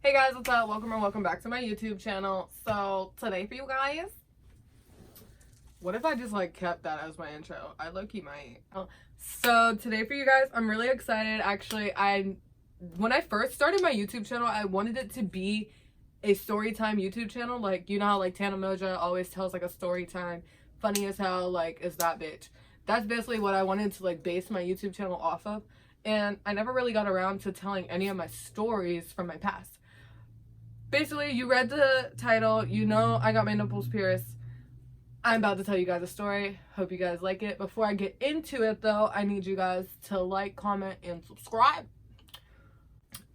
Hey guys, what's up? Welcome or welcome back to my YouTube channel. So today for you guys, what if I just like kept that as my intro? I low-key might. So today for you guys, I'm really excited. Actually, when I first started my YouTube channel, I wanted it to be a Storytime YouTube channel. Like, you know how like Tana Moja always tells like a story time, funny as hell, like is that bitch. That's basically what I wanted to like base my YouTube channel off of. And I never really got around to telling any of my stories from my past. Basically, you read the title, you know I got my nipples pierced. I'm about to tell you guys a story. Hope you guys like it. Before I get into it though, I need you guys to like, comment, and subscribe.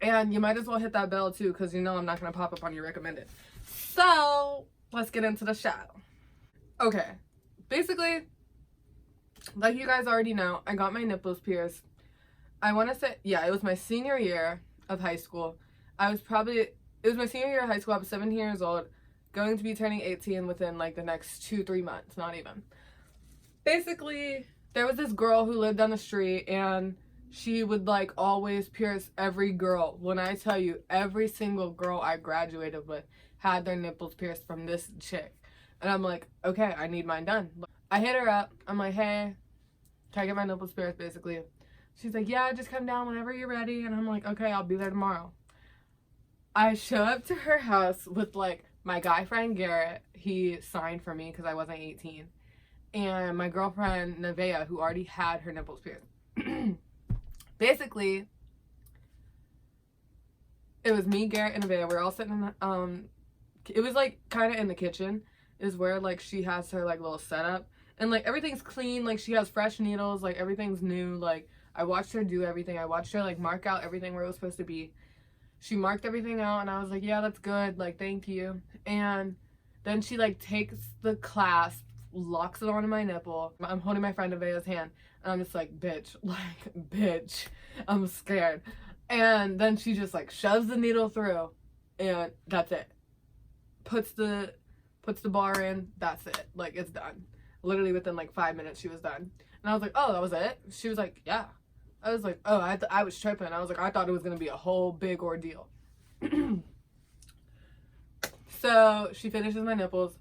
And you might as well hit that bell too, because you know I'm not going to pop up on your recommended. So, let's get into the show. Okay, basically, like you guys already know, I got my nipples pierced. I want to say, yeah, it was my senior year of high school. It was my senior year of high school. I was 17 years old, going to be turning 18 within like the next 2-3 months, not even. Basically, there was this girl who lived down the street and she would like always pierce every girl. When I tell you, every single girl I graduated with had their nipples pierced from this chick. And I'm like, okay, I need mine done. I hit her up. I'm like, hey, can I get my nipples pierced basically? She's like, yeah, just come down whenever you're ready. And I'm like, okay, I'll be there tomorrow. I show up to her house with like my guy friend Garrett. He signed for me because I wasn't 18. And my girlfriend Nevaeh, who already had her nipples pierced. Basically, it was me, Garrett, and Nevaeh. We're all sitting in the, it was like kind of in the kitchen is where like she has her like little setup. And like everything's clean. Like she has fresh needles. Like everything's new. Like I watched her do everything. I watched her like mark out everything where it was supposed to be. She marked everything out and I was like, yeah, that's good. Like, thank you. And then she like takes the clasp, locks it onto my nipple. I'm holding my friend Nevaeh's hand and I'm just like, bitch, bitch, I'm scared. And then she just like shoves the needle through and that's it. Puts the bar in, that's it. Like, it's done. Literally within like 5 minutes she was done. And I was like, oh, that was it? She was like, yeah. I was like, oh, I was tripping. I was like, I thought it was going to be a whole big ordeal. So she finishes my nipples.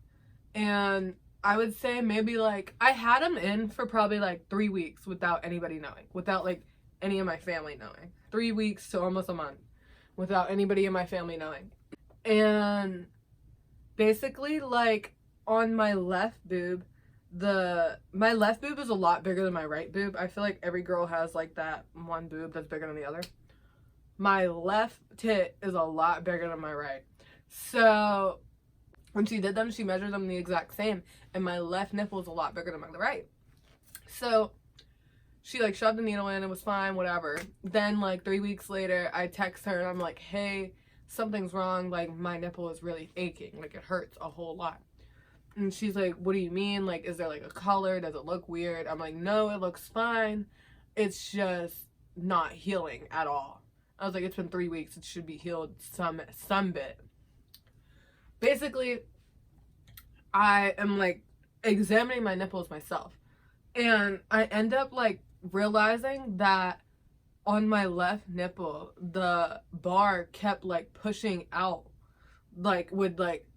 And I would say maybe like, I had them in for probably like 3 weeks without anybody knowing. Without like any of my family knowing. 3 weeks to almost a month. Without anybody in my family knowing. And basically like on my left boob, my left boob is a lot bigger than my right boob. I feel like every girl has like that one boob that's bigger than the other. My left tit is a lot bigger than my right. So when she did them, she measured them the exact same, and my left nipple is a lot bigger than my right. So she like shoved the needle in, it was fine, whatever. Then like 3 weeks later, I text her and I'm like, hey, something's wrong, like my nipple is really aching, like it hurts a whole lot. And she's like, what do you mean? Like, is there like a color? Does it look weird? I'm like, no, it looks fine. It's just not healing at all. I was like, it's been 3 weeks. It should be healed some bit. Basically, I am like examining my nipples myself. And I end up like realizing that on my left nipple, the bar kept like pushing out. Like with like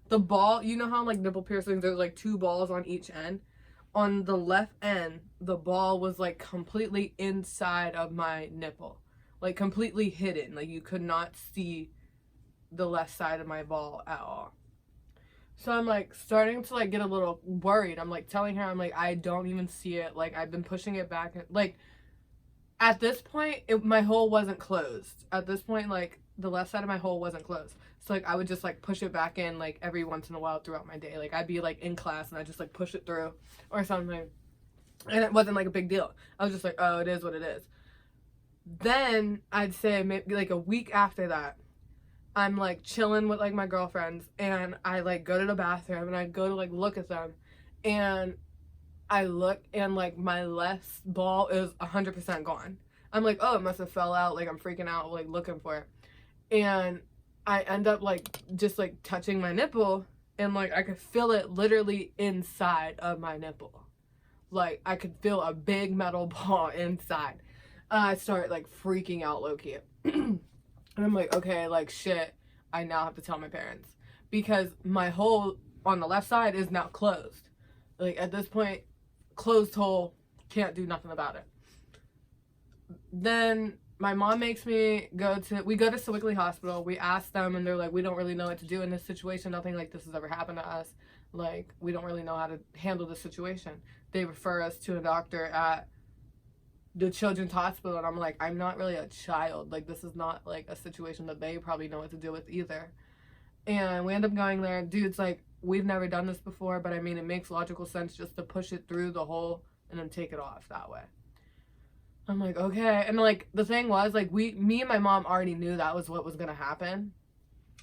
the ball, you know how like nipple piercings, there's like 2 balls on each end. On the left end, the ball was like completely inside of my nipple, like completely hidden. Like you could not see the left side of my ball at all. So I'm like starting to like get a little worried. I'm like telling her, I'm like, I don't even see it. Like I've been pushing it back. Like at this point, my hole wasn't closed. At this point, like the left side of my hole wasn't closed. So like I would just like push it back in like every once in a while throughout my day. Like I'd be like in class and I'd just like push it through or something. And it wasn't like a big deal. I was just like, oh, it is what it is. Then I'd say maybe like a week after that, I'm like chilling with like my girlfriends and I like go to the bathroom and I go to like look at them and I look and like my left ball is 100% gone. I'm like, oh, it must have fell out. Like I'm freaking out like looking for it. And I end up like just like touching my nipple and like I could feel it literally inside of my nipple. Like I could feel a big metal ball inside. I start like freaking out low-key. And I'm like, okay, like shit. I now have to tell my parents because my hole on the left side is now closed. Like at this point, closed hole, can't do nothing about it. Then my mom makes me we go to Sewickley Hospital. We ask them and they're like, we don't really know what to do in this situation. Nothing like this has ever happened to us. Like, we don't really know how to handle the situation. They refer us to a doctor at the Children's Hospital, and I'm like, I'm not really a child. Like, this is not like a situation that they probably know what to deal with either. And we end up going there. Dude's like, we've never done this before, but I mean, it makes logical sense just to push it through the hole and then take it off that way. I'm like, okay. And like, the thing was, like, me and my mom already knew that was what was gonna happen.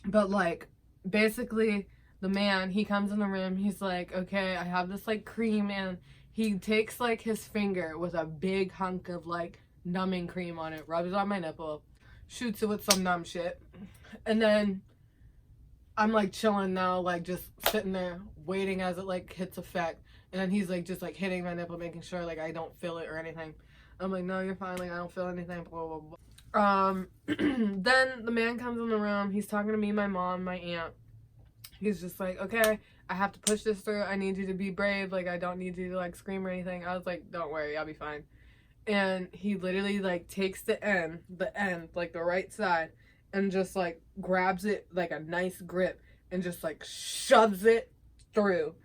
But like, basically, the man, he comes in the room, he's like, okay, I have this like cream, and he takes like his finger with a big hunk of like numbing cream on it, rubs it on my nipple, shoots it with some numb shit. And then I'm like chilling now, like just sitting there waiting as it like hits effect. And then he's like just like hitting my nipple, making sure like I don't feel it or anything. I'm like, no, you're fine, like I don't feel anything, blah, blah, blah. Then the man comes in the room, he's talking to me, my mom, my aunt. He's just like, okay, I have to push this through, I need you to be brave, like I don't need you to like scream or anything. I was like, don't worry, I'll be fine. And he literally like takes the end, like the right side, and just like grabs it like a nice grip and just like shoves it through.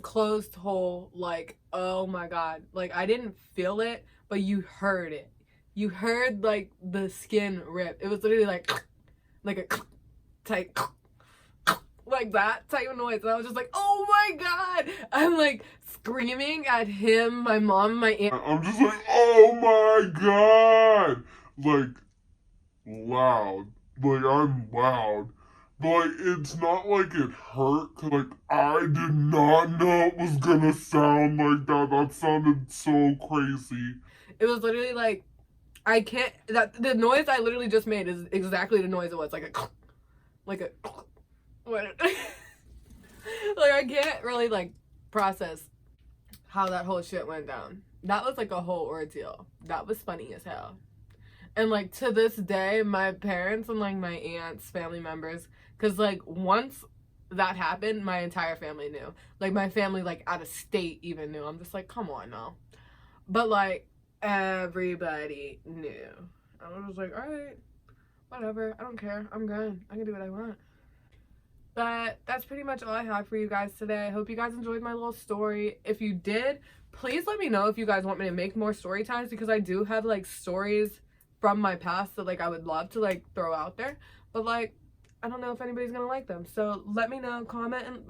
Closed hole, like, oh my god. Like, I didn't feel it, but you heard it. You heard like the skin rip. It was literally like a type, like that type of noise. And I was just like, oh my god. I'm like screaming at him, my mom, my aunt. I'm just like, oh my god. Like, loud. Like, I'm loud. But, like, it's not like it hurt, cause, like, I did not know it was gonna sound like that. That sounded so crazy. It was literally like, I can't, the noise I literally just made is exactly the noise it was, like a, like I can't really, like, process how that whole shit went down. That was, like, a whole ordeal. That was funny as hell. And, like, to this day, my parents and, like, my aunts, family members, because, like, once that happened, my entire family knew. Like, my family, like, out of state even knew. I'm just like, come on now. But, like, everybody knew. I was just like, all right, whatever. I don't care. I'm good. I can do what I want. But that's pretty much all I have for you guys today. I hope you guys enjoyed my little story. If you did, please let me know if you guys want me to make more story times, because I do have, like, stories from my past that, like, I would love to, like, throw out there. But, like, I don't know if anybody's gonna like them. So let me know, comment, and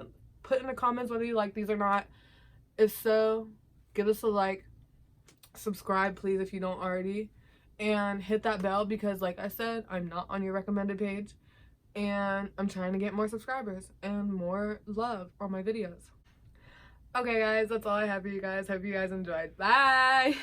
put in the comments whether you like these or not. If so, give us a like. Subscribe, please, if you don't already. And hit that bell because, like I said, I'm not on your recommended page. And I'm trying to get more subscribers and more love on my videos. Okay, guys, that's all I have for you guys. Hope you guys enjoyed. Bye!